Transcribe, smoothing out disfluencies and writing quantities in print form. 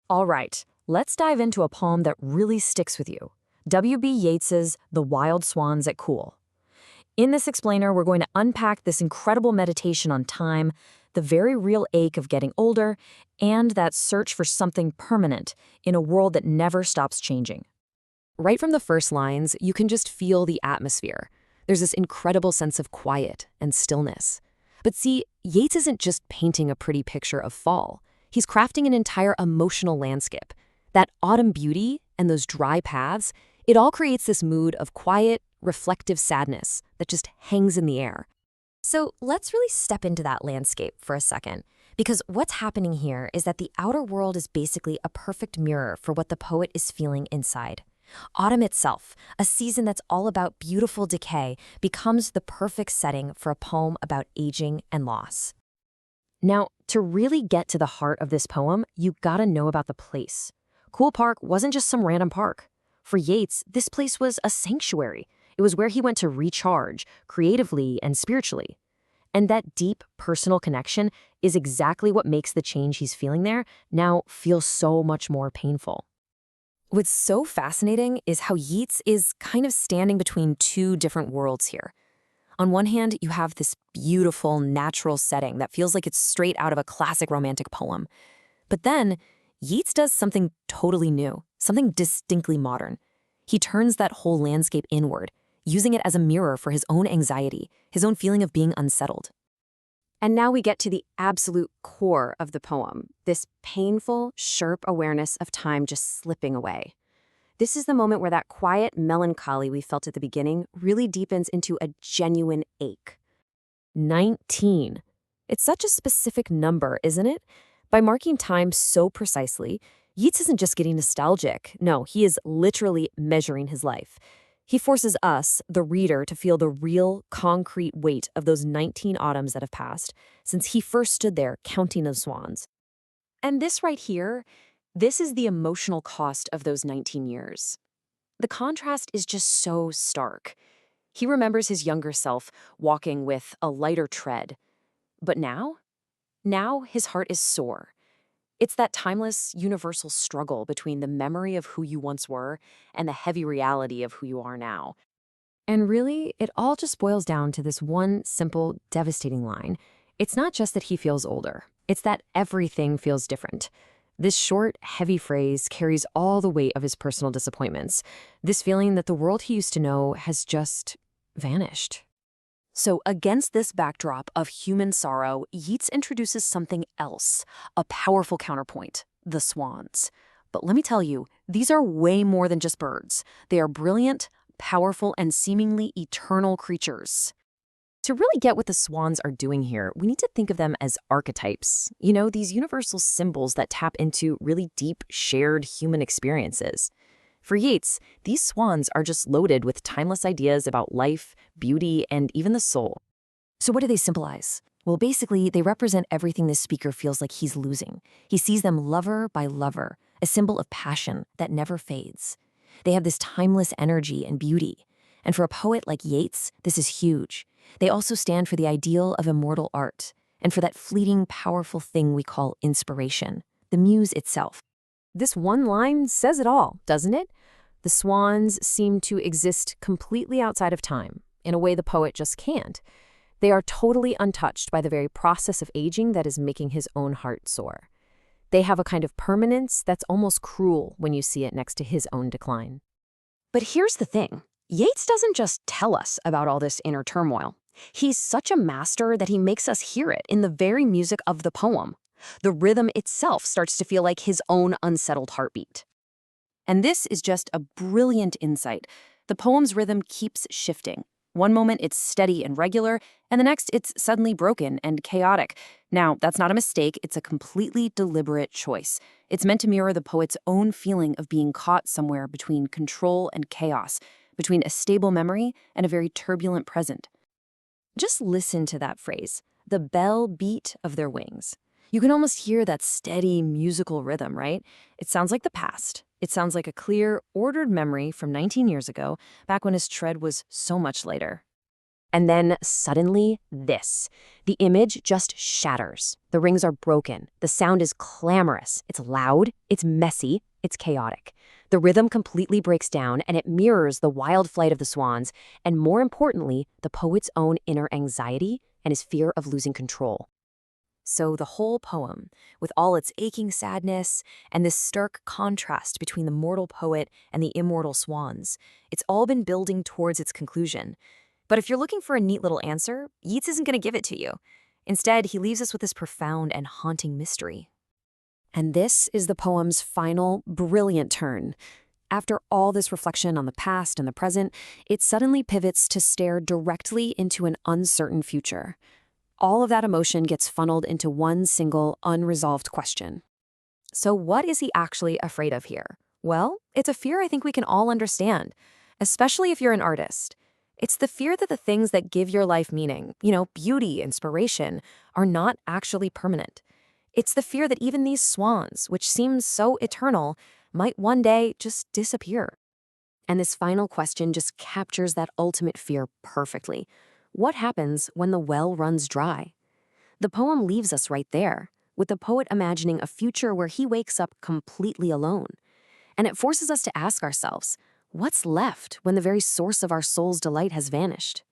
All right, let's dive into a poem that really sticks with you. W.B. Yeats's The Wild Swans at Coole. In this explainer, we're going to unpack this incredible meditation on time, the very real ache of getting older, and that search for something permanent in a world that never stops changing. Right from the first lines, you can just feel the atmosphere. There's this incredible sense of quiet and stillness. But see, Yeats isn't just painting a pretty picture of fall. He's crafting an entire emotional landscape. That autumn beauty and those dry paths, it all creates this mood of quiet, reflective sadness that just hangs in the air. So let's really step into that landscape for a second, because what's happening here is that the outer world is basically a perfect mirror for what the poet is feeling inside. Autumn itself, a season that's all about beautiful decay, becomes the perfect setting for a poem about aging and loss. Now, to really get to the heart of this poem, you gotta know about the place. Coole Park wasn't just some random park. For Yeats, this place was a sanctuary. It was where he went to recharge, creatively and spiritually. And that deep, personal connection is exactly what makes the change he's feeling there now feel so much more painful. What's so fascinating is how Yeats is kind of standing between two different worlds here. On one hand, you have this beautiful, natural setting that feels like it's straight out of a classic romantic poem. But then, Yeats does something totally new, something distinctly modern. He turns that whole landscape inward, using it as a mirror for his own anxiety, his own feeling of being unsettled. And now we get to the absolute core of the poem, this painful, sharp awareness of time just slipping away. This is the moment where that quiet melancholy we felt at the beginning really deepens into a genuine ache. 19. It's such a specific number, isn't it? By marking time so precisely, Yeats isn't just getting nostalgic. No, he is literally measuring his life. He forces us, the reader, to feel the real, concrete weight of those 19 autumns that have passed since he first stood there counting those swans. And this right here, this is the emotional cost of those 19 years. The contrast is just so stark. He remembers his younger self walking with a lighter tread. But now his heart is sore. It's that timeless, universal struggle between the memory of who you once were and the heavy reality of who you are now. And really, it all just boils down to this one simple, devastating line. It's not just that he feels older. It's that everything feels different. This short, heavy phrase carries all the weight of his personal disappointments, this feeling that the world he used to know has just vanished. So against this backdrop of human sorrow, Yeats introduces something else, a powerful counterpoint, the swans. But let me tell you, these are way more than just birds. They are brilliant, powerful, and seemingly eternal creatures. To really get what the swans are doing here, we need to think of them as archetypes. You know, these universal symbols that tap into really deep, shared human experiences. For Yeats, these swans are just loaded with timeless ideas about life, beauty, and even the soul. So what do they symbolize? Well, basically, they represent everything this speaker feels like he's losing. He sees them lover by lover, a symbol of passion that never fades. They have this timeless energy and beauty. And for a poet like Yeats, this is huge. They also stand for the ideal of immortal art, and for that fleeting, powerful thing we call inspiration, the muse itself. This one line says it all, doesn't it? The swans seem to exist completely outside of time, in a way the poet just can't. They are totally untouched by the very process of aging that is making his own heart sore. They have a kind of permanence that's almost cruel when you see it next to his own decline. But here's the thing. Yeats doesn't just tell us about all this inner turmoil. He's such a master that he makes us hear it in the very music of the poem. The rhythm itself starts to feel like his own unsettled heartbeat. And this is just a brilliant insight. The poem's rhythm keeps shifting. One moment it's steady and regular, and the next it's suddenly broken and chaotic. Now, that's not a mistake, it's a completely deliberate choice. It's meant to mirror the poet's own feeling of being caught somewhere between control and chaos, between a stable memory and a very turbulent present. Just listen to that phrase, the bell beat of their wings. You can almost hear that steady musical rhythm, right? It sounds like the past. It sounds like a clear, ordered memory from 19 years ago, back when his tread was so much lighter. And then suddenly this. The image just shatters. The rings are broken. The sound is clamorous. It's loud. It's messy. It's chaotic. The rhythm completely breaks down, and it mirrors the wild flight of the swans, and more importantly, the poet's own inner anxiety and his fear of losing control. So the whole poem, with all its aching sadness and this stark contrast between the mortal poet and the immortal swans, it's all been building towards its conclusion. But if you're looking for a neat little answer, Yeats isn't going to give it to you. Instead, he leaves us with this profound and haunting mystery. And this is the poem's final, brilliant turn. After all this reflection on the past and the present, it suddenly pivots to stare directly into an uncertain future. All of that emotion gets funneled into one single, unresolved question. So what is he actually afraid of here? Well, it's a fear I think we can all understand, especially if you're an artist. It's the fear that the things that give your life meaning, beauty, inspiration, are not actually permanent. It's the fear that even these swans, which seem so eternal, might one day just disappear. And this final question just captures that ultimate fear perfectly. What happens when the well runs dry? The poem leaves us right there, with the poet imagining a future where he wakes up completely alone. And it forces us to ask ourselves, what's left when the very source of our soul's delight has vanished?